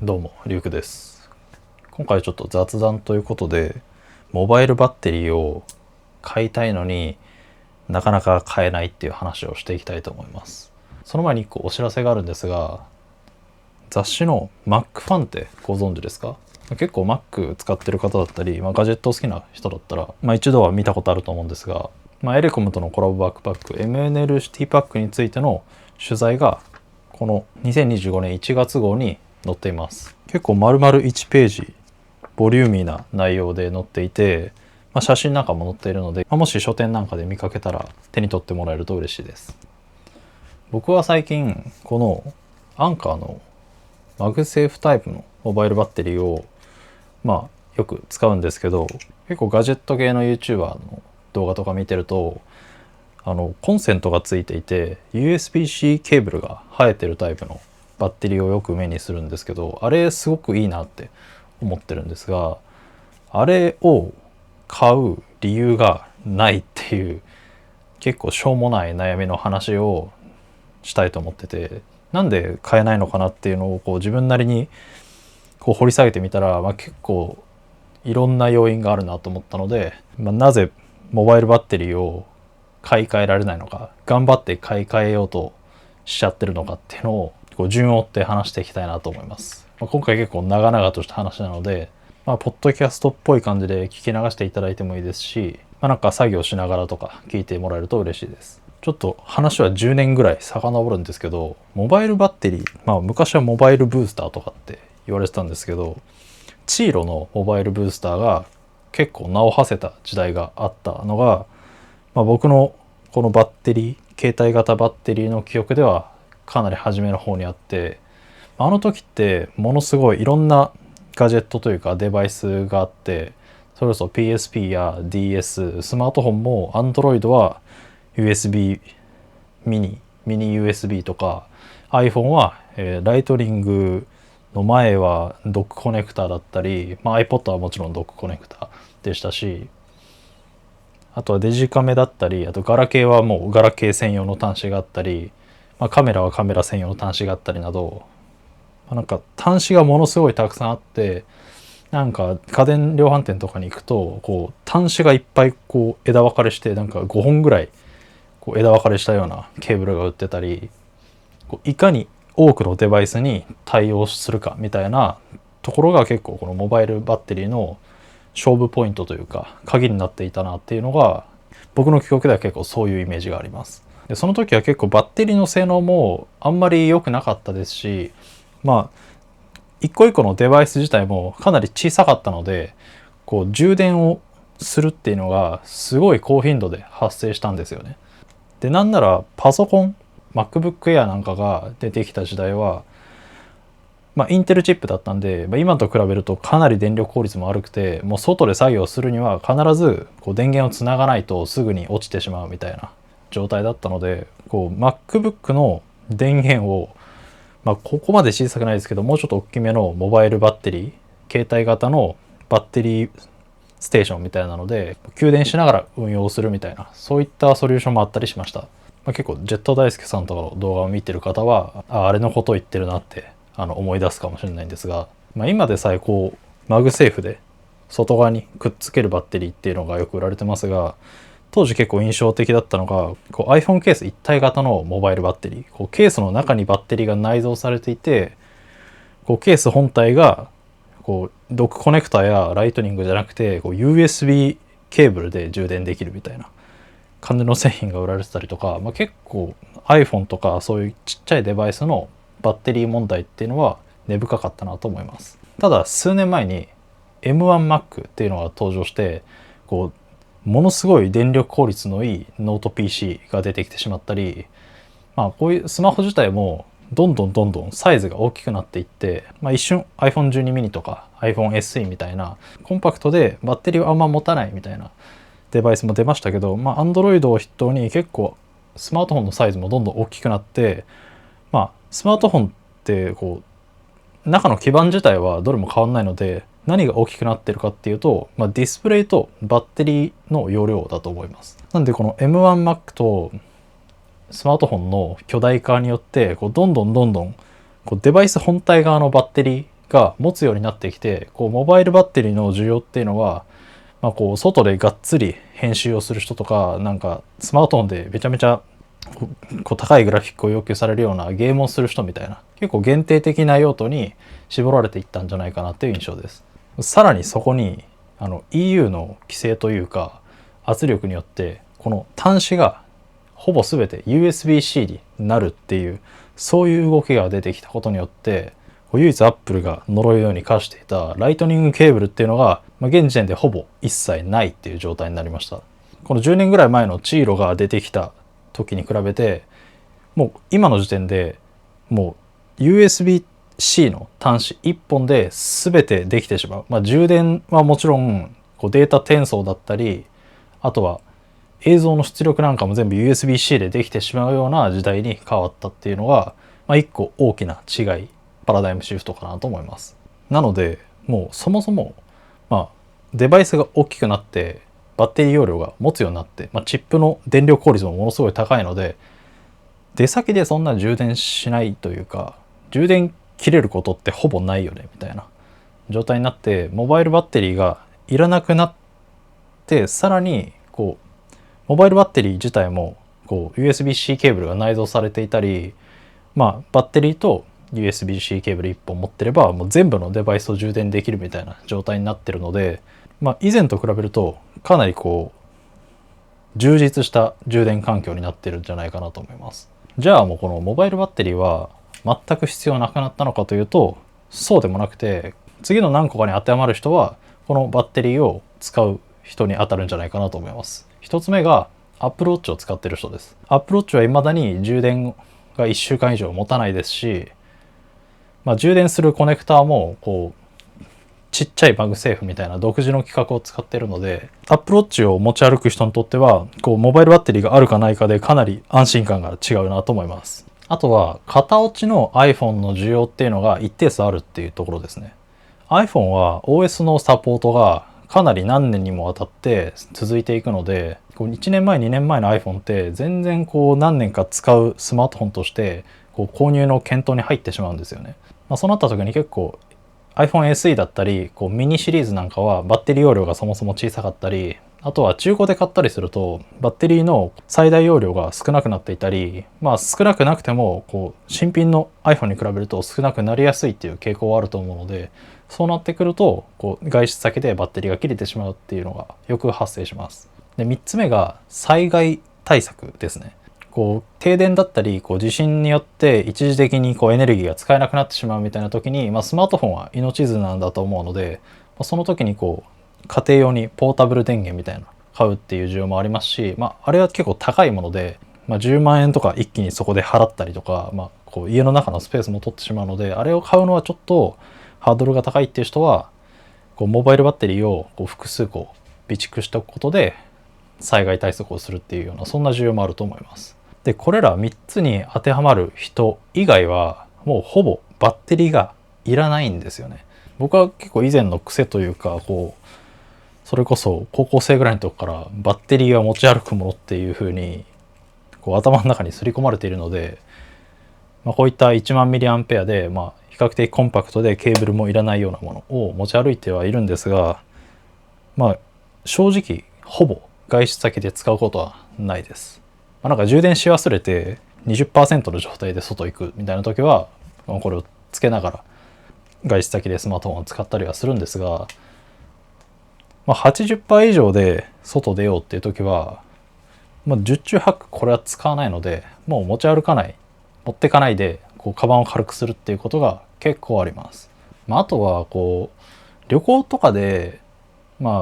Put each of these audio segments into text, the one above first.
どうも、リュウクです。今回ちょっと雑談ということで、モバイルバッテリーを買いたいのになかなか買えないっていう話をしていきたいと思います。その前に1個お知らせがあるんですが、雑誌の Mac ファンってご存知ですか？結構 Mac 使ってる方だったり、ガジェット好きな人だったら、一度は見たことあると思うんですが、エレコムとのコラボバックパック MNL シティパックについての取材がこの2025年1月号に載っています。結構丸々1ページボリューミーな内容で載っていて、写真なんかも載っているので、もし書店なんかで見かけたら手に取ってもらえると嬉しいです。僕は最近このアンカーのマグセーフタイプのモバイルバッテリーをよく使うんですけど、結構ガジェット系の YouTuber の動画とか見てると、コンセントがついていて USB-C ケーブルが生えてるタイプのバッテリーをよく目にするんですけど、あれすごくいいなって思ってるんですが、あれを買う理由がないっていう結構しょうもない悩みの話をしたいと思ってて、なんで買えないのかなっていうのを自分なりに掘り下げてみたら、結構いろんな要因があるなと思ったので、なぜモバイルバッテリーを買い替えられないのか、頑張って買い替えようとしちゃってるのかっていうのを順を追って話していきたいなと思います。今回結構長々とした話なので、ポッドキャストっぽい感じで聞き流していただいてもいいですし、なんか作業しながらとか聞いてもらえると嬉しいです。ちょっと話は10年ぐらい遡るんですけど、モバイルバッテリー、昔はモバイルブースターとかって言われてたんですけど、チーロのモバイルブースターが結構名を馳せた時代があったのが、僕のこのバッテリー、携帯型バッテリーの記憶ではかなり初めの方にあって、あの時ってものすごいいろんなガジェットというかデバイスがあって、それこそ PSP や DS、スマートフォンも Android は USB ミニ USB とか、 iPhone は、ライトニングの前はドックコネクターだったり、iPod はもちろんドックコネクターでしたし、あとはデジカメだったり、あとガラケーはもうガラケー専用の端子があったり、カメラはカメラ専用の端子があったりなど、なんか端子がものすごいたくさんあって、なんか家電量販店とかに行くと端子がいっぱい枝分かれして、なんか5本ぐらい枝分かれしたようなケーブルが売ってたり、いかに多くのデバイスに対応するかみたいなところが結構このモバイルバッテリーの勝負ポイントというか鍵になっていたなっていうのが、僕の記憶では結構そういうイメージがあります。でその時は結構バッテリーの性能もあんまり良くなかったですし、一個一個のデバイス自体もかなり小さかったので、充電をするっていうのがすごい高頻度で発生したんですよね。でなんならパソコン MacBook Air なんかが出てきた時代は、インテルチップだったんで、今と比べるとかなり電力効率も悪くて、もう外で作業するには必ず電源をつながないとすぐに落ちてしまうみたいな状態だったので、MacBook の電源を、ここまで小さくないですけど、もうちょっと大きめのモバイルバッテリー、携帯型のバッテリーステーションみたいなので給電しながら運用するみたいな、そういったソリューションもあったりしました。結構ジェット大輔さんとかの動画を見てる方はあれのことを言ってるなって思い出すかもしれないんですが、今でさえマグセーフで外側にくっつけるバッテリーっていうのがよく売られてますが、当時結構印象的だったのがiPhone ケース一体型のモバイルバッテリー、ケースの中にバッテリーが内蔵されていて、ケース本体がドックコネクタやライトニングじゃなくてUSB ケーブルで充電できるみたいな感じの製品が売られてたりとか、結構 iPhone とかそういうちっちゃいデバイスのバッテリー問題っていうのは根深かったなと思います。ただ数年前に M1Mac っていうのが登場して、ものすごい電力効率のいいノート PC が出てきてしまったり、こういうスマホ自体もどんどんサイズが大きくなっていって、一瞬 iPhone12 mini とか iPhone SE みたいなコンパクトでバッテリーをあんま持たないみたいなデバイスも出ましたけど、Android を筆頭に結構スマートフォンのサイズもどんどん大きくなって、スマートフォンって中の基板自体はどれも変わんないので、何が大きくなってるかっていうと、ディスプレイとバッテリーの容量だと思います。なんでこの M1Mac とスマートフォンの巨大化によってどんどんデバイス本体側のバッテリーが持つようになってきて、こうモバイルバッテリーの需要っていうのは、こう外でがっつり編集をする人とか、なんかスマートフォンでめちゃめちゃこう高いグラフィックを要求されるようなゲームをする人みたいな、結構限定的な用途に絞られていったんじゃないかなっていう印象です。さらにそこにEU の規制というか圧力によって、この端子がほぼ全て USB-C になるっていう、そういう動きが出てきたことによって、唯一アップルが呪いように課していたライトニングケーブルっていうのが、現時点でほぼ一切ないっていう状態になりました。この10年ぐらい前のチーロが出てきた時に比べて、もう今の時点でもう USB-C の端子1本で全てできてしまう。充電はもちろんこうデータ転送だったり、あとは映像の出力なんかも全部 USB-C でできてしまうような時代に変わったっていうのが、一個大きな違い、パラダイムシフトかなと思います。なのでもうそもそもデバイスが大きくなってバッテリー容量が持つようになって、チップの電力効率もものすごい高いので、出先でそんな充電しないというか、充電切れることってほぼないよねみたいな状態になって、モバイルバッテリーがいらなくなって、さらにこうモバイルバッテリー自体もこう USB-C ケーブルが内蔵されていたり、バッテリーと USB-C ケーブル1本持ってればもう全部のデバイスを充電できるみたいな状態になってるので、以前と比べるとかなりこう充実した充電環境になってるんじゃないかなと思います。じゃあもうこのモバイルバッテリーは全く必要なくなったのかというと、そうでもなくて、次の何個かに当てはまる人はこのバッテリーを使う人に当たるんじゃないかなと思います。一つ目が Apple Watch を使ってる人です。Apple Watch は未だに充電が1週間以上持たないですし、充電するコネクターもこうちっちゃいマグセーフみたいな独自の規格を使っているので、Apple Watch を持ち歩く人にとってはこうモバイルバッテリーがあるかないかでかなり安心感が違うなと思います。あとは型落ちの iPhone の需要っていうのが一定数あるっていうところですね。iPhone は OS のサポートがかなり何年にもわたって続いていくので、1年前2年前の iPhone って全然こう何年か使うスマートフォンとしてこう購入の検討に入ってしまうんですよね。そうなった時に結構 iPhone SE だったりこうミニシリーズなんかはバッテリー容量がそもそも小さかったり、あとは中古で買ったりするとバッテリーの最大容量が少なくなっていたり、少なくなくてもこう新品の iPhone に比べると少なくなりやすいっていう傾向はあると思うので、そうなってくるとこう外出先でバッテリーが切れてしまうっていうのがよく発生します。で3つ目が災害対策ですね。こう停電だったりこう地震によって一時的にこうエネルギーが使えなくなってしまうみたいな時に、スマートフォンは命綱なんだと思うので、その時にこう家庭用にポータブル電源みたいなの買うっていう需要もありますし、あれは結構高いもので、10万円とか一気にそこで払ったりとか、こう家の中のスペースも取ってしまうので、あれを買うのはちょっとハードルが高いっていう人はこうモバイルバッテリーをこう複数個備蓄しておくことで災害対策をするっていうような、そんな需要もあると思います。でこれら3つに当てはまる人以外はもうほぼバッテリーがいらないんですよね。僕は結構以前の癖というか、こうそれこそ高校生ぐらいの時からバッテリーは持ち歩くものっていう風にこう頭の中に刷り込まれているので、こういった1万ミリアンペアで比較的コンパクトでケーブルもいらないようなものを持ち歩いてはいるんですが、正直ほぼ外出先で使うことはないです。なんか充電し忘れて 20% の状態で外行くみたいな時はこれをつけながら外出先でスマートフォンを使ったりはするんですが、80% 以上で外出ようっていう時は、十中八九これは使わないので、もう持ち歩かない、持ってかないでこうカバンを軽くするっていうことが結構あります。あとはこう旅行とかで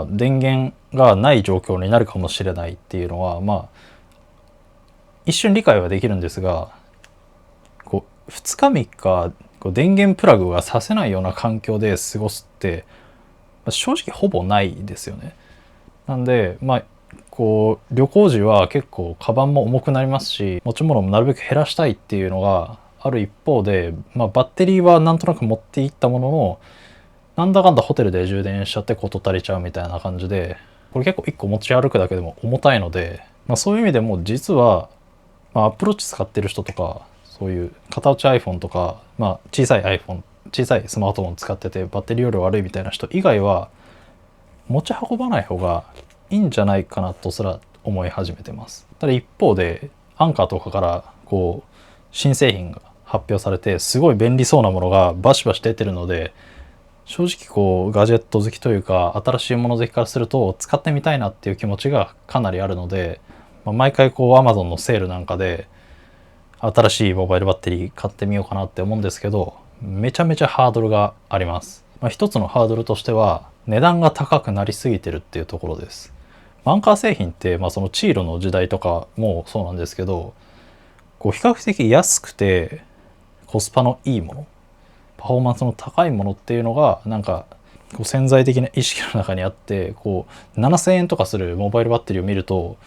電源がない状況になるかもしれないっていうのは一瞬理解はできるんですが、こう2日3日こう電源プラグがさせないような環境で過ごすって正直ほぼないですよね。なんでこう旅行時は結構カバンも重くなりますし、持ち物もなるべく減らしたいっていうのがある一方で、バッテリーはなんとなく持っていったものの、なんだかんだホテルで充電しちゃって事足りちゃうみたいな感じで、これ結構1個持ち歩くだけでも重たいので、そういう意味でも実は、アプローチ使ってる人とか、そういう片落ち iPhone とか、小さい iPhone 小さいスマートフォン使っててバッテリー容量悪いみたいな人以外は持ち運ばない方がいいんじゃないかなとすら思い始めてます。ただ一方でアンカーとかからこう新製品が発表されてすごい便利そうなものがバシバシ出てるので、正直こうガジェット好きというか新しいもの好きからすると使ってみたいなっていう気持ちがかなりあるので、毎回こう Amazon のセールなんかで新しいモバイルバッテリー買ってみようかなって思うんですけど、めちゃめちゃハードルがあります。一つのハードルとしては値段が高くなりすぎてるっていうところです。アンカー製品って、そのチーロの時代とかもそうなんですけど、こう比較的安くてコスパのいいもの、パフォーマンスの高いものっていうのがなんかこう潜在的な意識の中にあって、こう7000円とかするモバイルバッテリーを見ると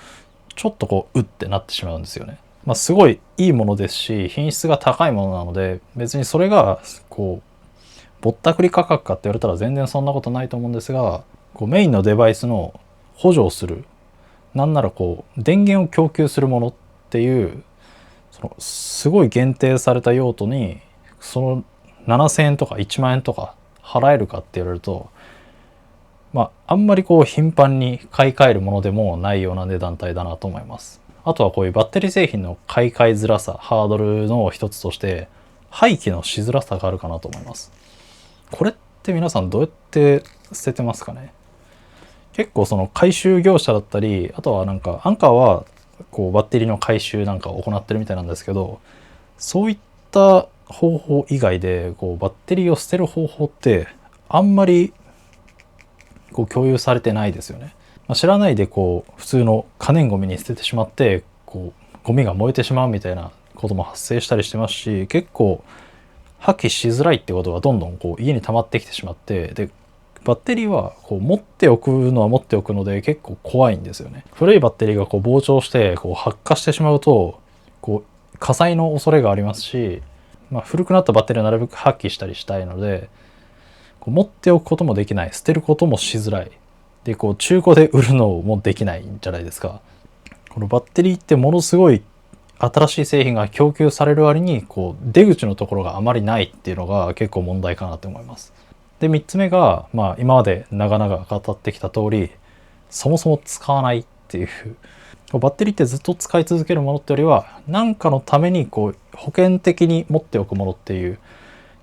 ちょっとこううってなってしまうんですよね。すごいいいものですし品質が高いものなので、別にそれがこうぼったくり価格かって言われたら全然そんなことないと思うんですが、こうメインのデバイスの補助をする、なんならこう電源を供給するものっていうそのすごい限定された用途にその7000円とか1万円とか払えるかって言われると、あんまりこう頻繁に買い替えるものでもないような値段帯だなと思います。あとはこういうバッテリー製品の買い替えづらさ、ハードルの一つとして廃棄のしづらさがあるかなと思います。これって皆さんどうやって捨ててますかね。結構その回収業者だったり、あとはなんかアンカーはこうバッテリーの回収なんかを行ってるみたいなんですけど、そういった方法以外でこうバッテリーを捨てる方法ってあんまりこう共有されてないですよね。知らないでこう普通の可燃ごみに捨ててしまってこうゴミが燃えてしまうみたいなことも発生したりしてますし、結構破棄しづらいってことがどんどんこう家に溜まってきてしまって、でバッテリーはこう持っておくのは持っておくので結構怖いんですよね。古いバッテリーがこう膨張してこう発火してしまうとこう火災の恐れがありますし、古くなったバッテリーはなるべく破棄したりしたいので、こう持っておくこともできない、捨てることもしづらいで、こう中古で売るのもできないんじゃないですか。このバッテリーってものすごい新しい製品が供給される割にこう出口のところがあまりないっていうのが結構問題かなと思います。で3つ目が、今まで長々語ってきた通り、そもそも使わないっていう、バッテリーってずっと使い続けるものってよりは何かのためにこう保険的に持っておくものっていう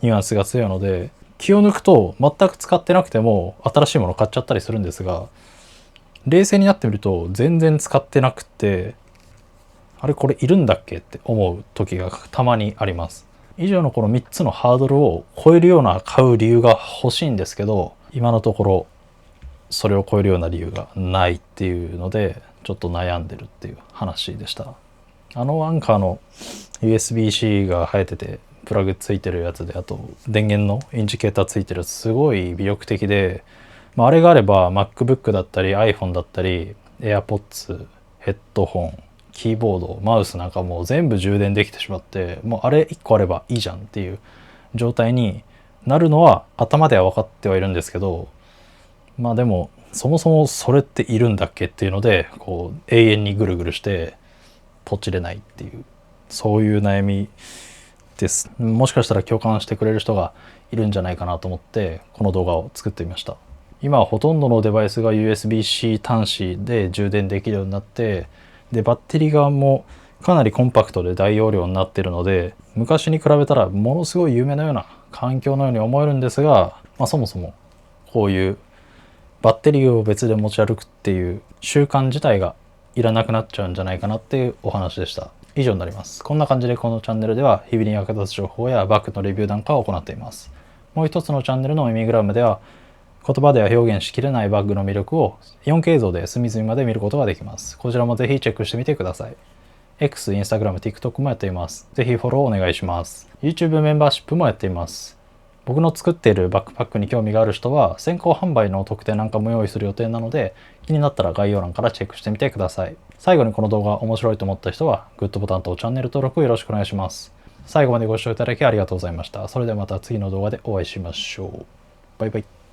ニュアンスが強いので、気を抜くと全く使ってなくても新しいもの買っちゃったりするんですが、冷静になってみると全然使ってなくて、あれこれいるんだっけって思う時がたまにあります。以上のこの3つのハードルを超えるような買う理由が欲しいんですけど、今のところそれを超えるような理由がないっていうのでちょっと悩んでるっていう話でした。アンカーの USB-C が生えててプラグついてるやつで、あと電源のインジケーターついてるやつすごい魅力的で、あれがあれば MacBook だったり iPhone だったり AirPods、ヘッドホン、キーボード、マウスなんかもう全部充電できてしまって、もうあれ1個あればいいじゃんっていう状態になるのは頭では分かってはいるんですけど、でもそもそもそれっているんだっけっていうのでこう永遠にぐるぐるしてポチれないっていう、そういう悩みです。もしかしたら共感してくれる人がいるんじゃないかなと思ってこの動画を作ってみました。今はほとんどのデバイスが USB-C 端子で充電できるようになって、でバッテリー側もかなりコンパクトで大容量になっているので、昔に比べたらものすごい夢のような環境のように思えるんですが、そもそもこういうバッテリーを別で持ち歩くっていう習慣自体がいらなくなっちゃうんじゃないかなっていうお話でした。以上になります。こんな感じでこのチャンネルでは日々に役立つ情報やバッグのレビューなんかを行っています。もう一つのチャンネルのミミグラムでは言葉では表現しきれないバッグの魅力を 4K 映像で隅々まで見ることができます。こちらもぜひチェックしてみてください。X、Instagram、TikTok もやっています。ぜひフォローお願いします。YouTube メンバーシップもやっています。僕の作っているバックパックに興味がある人は先行販売の特典なんかも用意する予定なので、気になったら概要欄からチェックしてみてください。最後にこの動画面白いと思った人はグッドボタンとチャンネル登録よろしくお願いします。最後までご視聴いただきありがとうございました。それではまた次の動画でお会いしましょう。バイバイ。